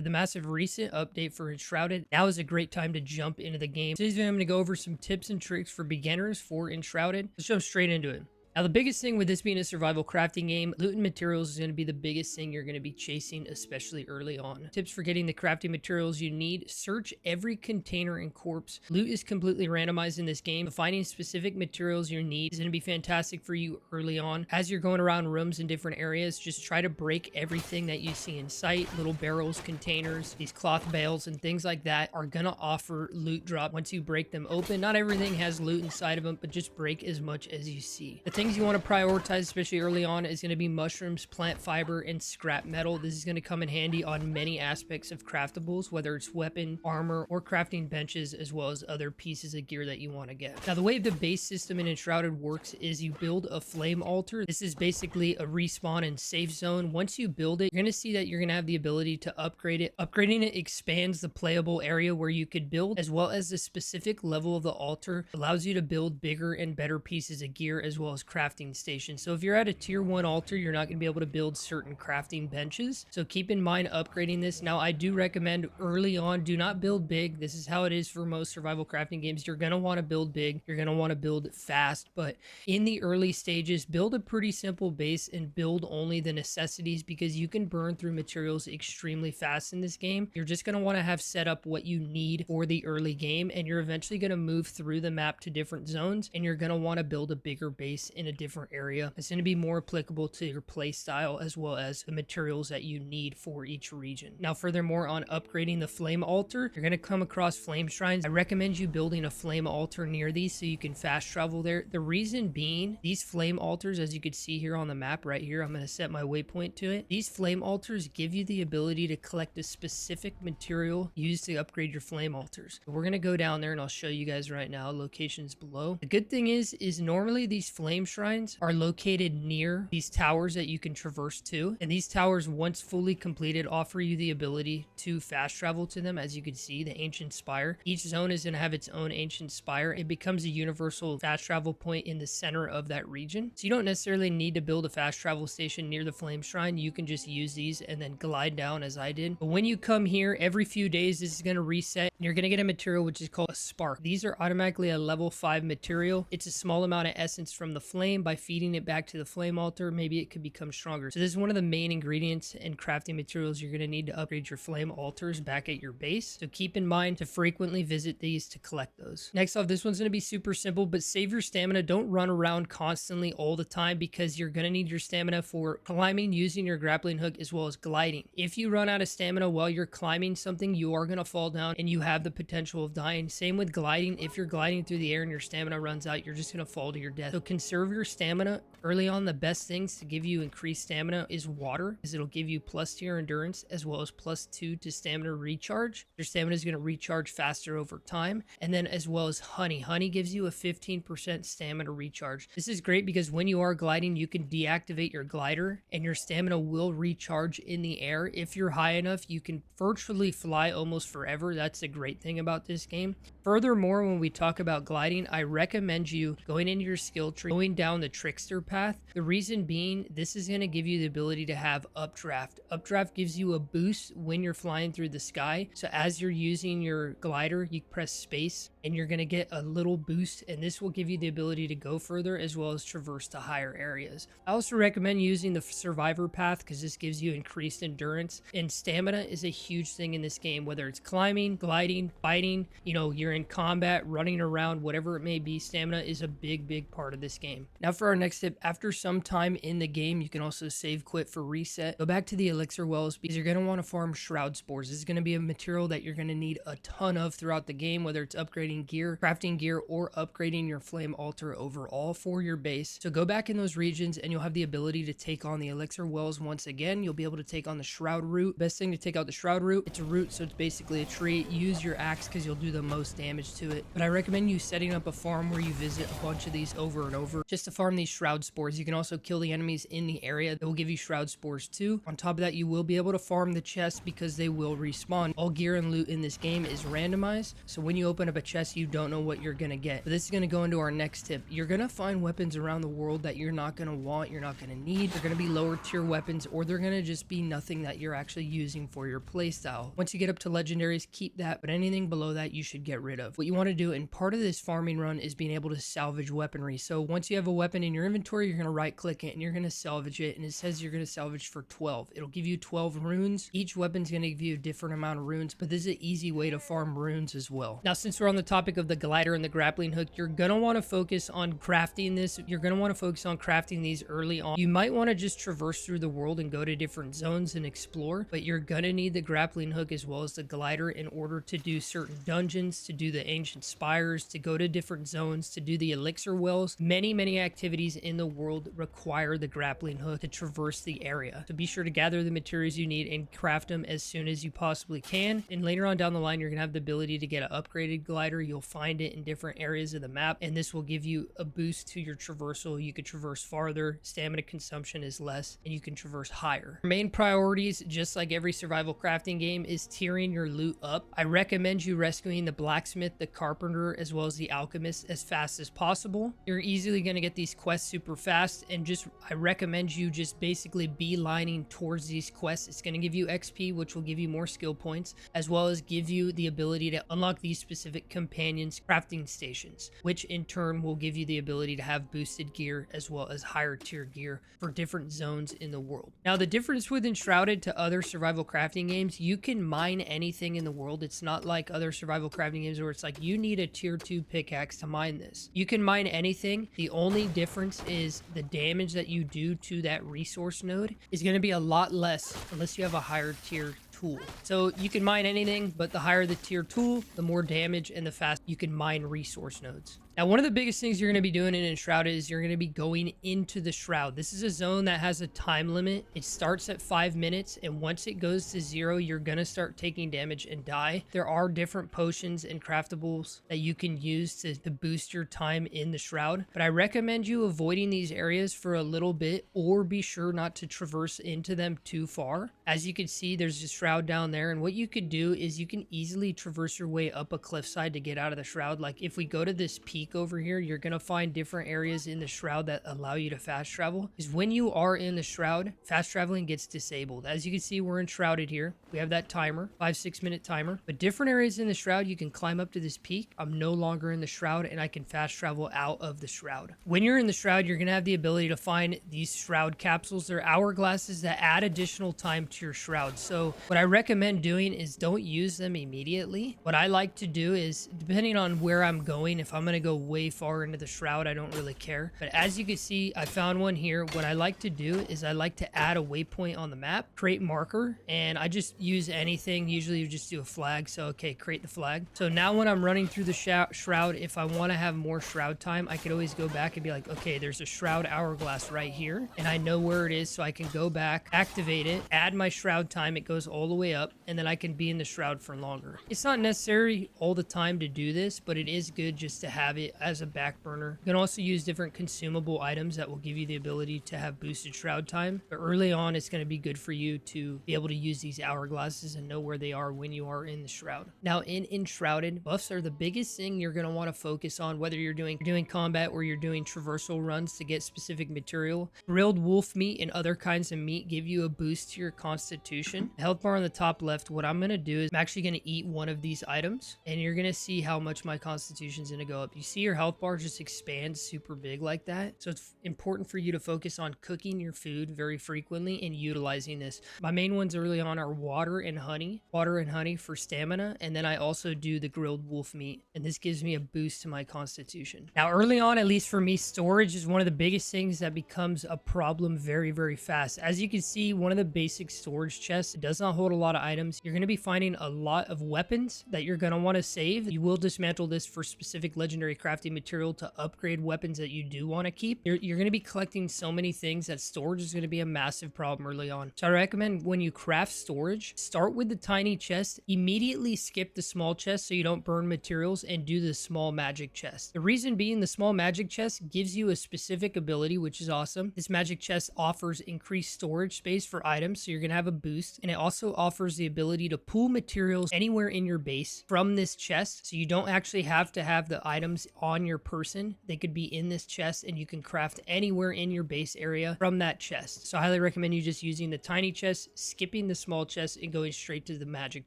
The massive recent update for Enshrouded, now is a great time to jump into the game. Today's video I'm going to go over some tips and tricks for beginners for Enshrouded. Let's jump straight into it. Now, the biggest thing with this being a survival crafting game, loot and materials is going to be the biggest thing you're going to be chasing, especially early on. Tips for getting the crafting materials you need: search every container and corpse. Loot is completely randomized in this game. Finding specific materials you need is going to be fantastic for you early on. As you're going around rooms in different areas, just try to break everything that you see in sight. Little barrels, containers, these cloth bales, and things like that are going to offer loot drop once you break them open. Not everything has loot inside of them, but just break as much as you see. The things you want to prioritize, especially early on, is going to be mushrooms, plant fiber, and scrap metal. This is going to come in handy on many aspects of craftables, whether it's weapon, armor, or crafting benches, as well as other pieces of gear that you want to get. Now, the way the base system in Enshrouded works is you build a flame altar. This is basically a respawn and safe zone. Once you build it, you're going to see that you're going to have the ability to upgrade it. Upgrading it expands the playable area where you could build, as well as the specific level of the altar allows you to build bigger and better pieces of gear, as well as crafting stations. So if you're at a tier 1 altar, you're not going to be able to build certain crafting benches. So keep in mind upgrading this. Now, I do recommend early on, do not build big. This is how it is for most survival crafting games. You're going to want to build big. You're going to want to build fast. But in the early stages, build a pretty simple base and build only the necessities, because you can burn through materials extremely fast in this game. You're just going to want to have set up what you need for the early game, and you're eventually going to move through the map to different zones, and you're going to want to build a bigger base in a different area. It's going to be more applicable to your play style, as well as the materials that you need for each region. Now, furthermore, on upgrading the flame altar, you're going to come across flame shrines. I recommend you building a flame altar near these so you can fast travel there. The reason being, these flame altars, as you can see here on the map right here, I'm going to set my waypoint to it. These flame altars give you the ability to collect a specific material used to upgrade your flame altars. So we're going to go down there and I'll show you guys right now locations below. The good thing is normally these flame shrines are located near these towers that you can traverse to, and these towers, once fully completed, offer you the ability to fast travel to them. As you can see, the ancient spire, each zone is going to have its own ancient spire. It becomes a universal fast travel point in the center of that region, so you don't necessarily need to build a fast travel station near the flame shrine. You can just use these and then glide down, as I did. But when you come here, every few days this is going to reset, and you're going to get a material which is called a spark. These are automatically a level 5 material. It's a small amount of essence from the flame. By feeding it back to the flame altar, maybe it could become stronger. So this is one of the main ingredients and crafting materials you're going to need to upgrade your flame altars back at your base. So keep in mind to frequently visit these to collect those. Next off, this one's going to be super simple, but save your stamina. Don't run around constantly all the time, because you're going to need your stamina for climbing using your grappling hook, as well as gliding. If you run out of stamina while you're climbing something, you are going to fall down and you have the potential of dying. Same with gliding. If you're gliding through the air and your stamina runs out, you're just going to fall to your death. So conserve your stamina. Early on, the best things to give you increased stamina is water, because it'll give you plus to your endurance, as well as +2 to stamina recharge. Your stamina is going to recharge faster over time. And then as well as honey. Honey gives you a 15% stamina recharge. This is great because when you are gliding, you can deactivate your glider and your stamina will recharge in the air. If you're high enough, you can virtually fly almost forever. That's the great thing about this game. Furthermore, when we talk about gliding, I recommend you going into your skill tree, going down the trickster path. The reason being, this is going to give you the ability to have updraft. Updraft gives you a boost when you're flying through the sky. So as you're using your glider, you press space and you're going to get a little boost, and this will give you the ability to go further, as well as traverse to higher areas. I also recommend using the survivor path, because this gives you increased endurance, and stamina is a huge thing in this game, whether it's climbing, gliding, fighting, you're in combat, running around, whatever it may be. Stamina is a big part of this game. Now for our next tip, after some time in the game, you can also save quit for reset. Go back to the elixir wells, because you're going to want to farm shroud spores. This is going to be a material that you're going to need a ton of throughout the game, whether it's upgrading gear, crafting gear, or upgrading your flame altar overall for your base. So go back in those regions and you'll have the ability to take on the elixir wells once again. You'll be able to take on the shroud root. Best thing to take out the shroud root, it's a root, so it's basically a tree. Use your axe because you'll do the most damage to it. But I recommend you setting up a farm where you visit a bunch of these over and over just to farm these shroud spores. You can also kill the enemies in the area. That will give you shroud spores too. On top of that, you will be able to farm the chests because they will respawn. All gear and loot in this game is randomized, so when you open up a chest, chest, you don't know what you're gonna get. But this is gonna go into our next tip. You're gonna find weapons around the world that you're not gonna want, you're not gonna need. They're gonna be lower tier weapons, or they're gonna just be nothing that you're actually using for your playstyle. Once you get up to legendaries, keep that, but anything below that you should get rid of. What you want to do in part of this farming run is being able to salvage weaponry. So once you have a weapon in your inventory, you're gonna right click it and you're gonna salvage it, and it says you're gonna salvage for 12. It'll give you 12 runes. Each weapon's gonna give you a different amount of runes, but this is an easy way to farm runes as well. Now, since we're on the topic of the glider and the grappling hook, you're gonna want to focus on crafting this. You're gonna want to focus on crafting these early on. You might want to just traverse through the world and go to different zones and explore, but you're gonna need the grappling hook as well as the glider in order to do certain dungeons, to do the ancient spires, to go to different zones, to do the elixir wells. Many activities in the world require the grappling hook to traverse the area. So be sure to gather the materials you need and craft them as soon as you possibly can. And later on down the line, you're gonna have the ability to get an upgraded glider. You'll find it in different areas of the map, and this will give you a boost to your traversal. You can traverse farther, stamina consumption is less, and you can traverse higher. Main priorities, just like every survival crafting game, is tiering your loot up. I recommend you rescuing the blacksmith, the carpenter, as well as the alchemist as fast as possible. You're easily going to get these quests super fast, and I recommend you just basically beelining towards these quests. It's going to give you XP, which will give you more skill points, as well as give you the ability to unlock these specific companions crafting stations, which in turn will give you the ability to have boosted gear as well as higher tier gear for different zones in the world. Now, the difference with Enshrouded to other survival crafting games, you can mine anything in the world. It's not like other survival crafting games where it's like you need a tier 2 pickaxe to mine this. You can mine anything. The only difference is the damage that you do to that resource node is going to be a lot less unless you have a higher tier tool. So you can mine anything, but the higher the tier tool, the more damage and the faster you can mine resource nodes. Now, one of the biggest things you're going to be doing in Enshrouded is you're going to be going into the shroud. This is a zone that has a time limit. It starts at 5 minutes, and once it goes to 0, you're going to start taking damage and die. There are different potions and craftables that you can use to boost your time in the shroud, but I recommend you avoiding these areas for a little bit, or be sure not to traverse into them too far. As you can see, there's a shroud down there, and what you could do is you can easily traverse your way up a cliffside to get out of the shroud. Like if we go to this peak over here, you're going to find different areas in the shroud that allow you to fast travel. Is when you are in the shroud, fast traveling gets disabled. As you can see, we're enshrouded here. We have that timer, 5-6 minute timer, but different areas in the shroud, you can climb up to this peak. I'm no longer in the shroud, and I can fast travel out of the shroud. When you're in the shroud, you're going to have the ability to find these shroud capsules. They're hourglasses that add additional time to your shroud. So what I recommend doing is don't use them immediately. What I like to do is, depending on where I'm going, if I'm going to go way far into the shroud, I don't really care. But as you can see, I found one here. What I like to do is I like to add a waypoint on the map, create marker, and I just use anything. Usually you just do a flag. So, okay, create the flag. So now when I'm running through the shroud, if I want to have more shroud time, I could always go back and be like, okay, there's a shroud hourglass right here, and I know where it is, so I can go back, activate it, add my shroud time. It goes all the way up, and then I can be in the shroud for longer. It's not necessary all the time to do this, but it is good just to have it as a back burner. You can also use different consumable items that will give you the ability to have boosted shroud time, but early on it's going to be good for you to be able to use these hourglasses and know where they are when you are in the shroud. Now, in Enshrouded, buffs are the biggest thing you're going to want to focus on, whether you're doing combat or you're doing traversal runs to get specific material. Grilled wolf meat and other kinds of meat give you a boost to your constitution. The health bar on the top left, what I'm going to do is I'm actually going to eat one of these items, and you're going to see how much my constitution is going to go up. You see your health bar just expands super big like that. So it's important for you to focus on cooking your food very frequently and utilizing this. My main ones early on are water and honey for stamina, and then I also do the grilled wolf meat, and this gives me a boost to my constitution. Now, early on, at least for me, storage is one of the biggest things that becomes a problem very fast. As you can see, one of the basic storage chests does not hold a lot of items. You're going to be finding a lot of weapons that you're going to want to save. You will dismantle this for specific legendary crafting material to upgrade weapons that you do want to keep, you're going to be collecting so many things that storage is going to be a massive problem early on. So I recommend when you craft storage, start with the tiny chest, immediately skip the small chest so you don't burn materials, and do the small magic chest. The reason being, the small magic chest gives you a specific ability, which is awesome. This magic chest offers increased storage space for items, so you're going to have a boost, and it also offers the ability to pull materials anywhere in your base from this chest, so you don't actually have to have the items on your person. They could be in this chest, and you can craft anywhere in your base area from that chest. So I highly recommend you just using the tiny chest, skipping the small chest, and going straight to the magic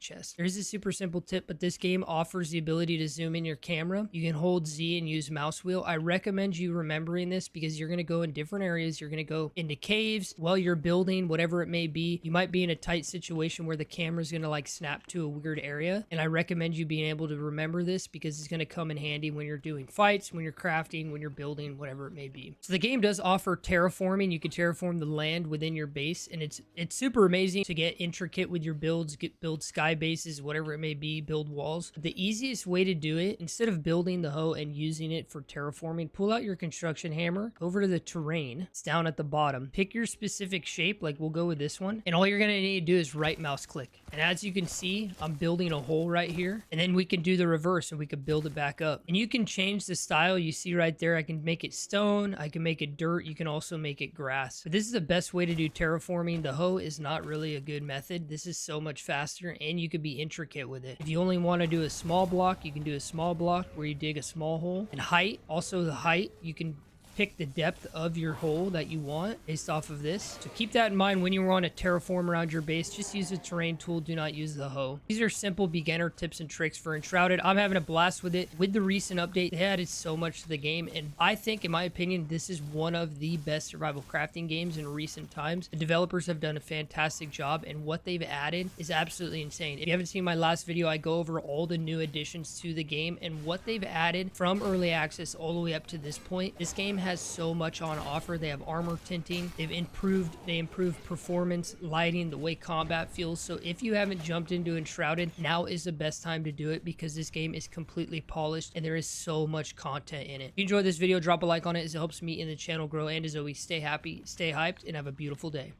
chest. There's a super simple tip, but this game offers the ability to zoom in your camera. You can hold Z and use mouse wheel. I recommend you remembering this because you're going to go in different areas. You're going to go into caves while you're building, whatever it may be. You might be in a tight situation where the camera is going to like snap to a weird area, and I recommend you being able to remember this because it's going to come in handy when you're doing fights, when you're crafting, when you're building, whatever it may be. So the game does offer terraforming. You can terraform the land within your base, and it's super amazing to get intricate with your builds, build sky bases, whatever it may be, build walls. The easiest way to do it, instead of building the hoe and using it for terraforming, pull out your construction hammer, over to the terrain. It's down at the bottom. Pick your specific shape, like we'll go with this one, and all you're going to need to do is right mouse click. And as you can see, I'm building a hole right here, and then we can do the reverse and we can build it back up. And you can change the style. You see right there, I can make it stone, I can make it dirt, you can also make it grass. But this is the best way to do terraforming. The hoe is not really a good method. This is so much faster, and you could be intricate with it. If you only want to do a small block, you can do a small block where you dig a small hole. And height, also the height, you can pick the depth of your hole that you want based off of this. So keep that in mind when you want to terraform around your base. Just use the terrain tool. Do not use the hoe. These are simple beginner tips and tricks for Enshrouded. I'm having a blast with it. With the recent update, they added so much to the game, and I think, in my opinion, this is one of the best survival crafting games in recent times. The developers have done a fantastic job, and what they've added is absolutely insane. If you haven't seen my last video, I go over all the new additions to the game and what they've added from early access all the way up to this point. This game has so much on offer. They have armor tinting, they improved performance, lighting, the way combat feels. So if you haven't jumped into Enshrouded, now is the best time to do it because this game is completely polished and there is so much content in it. If you enjoyed this video, drop a like on it as it helps me and the channel grow, and as always, stay happy, stay hyped, and have a beautiful day.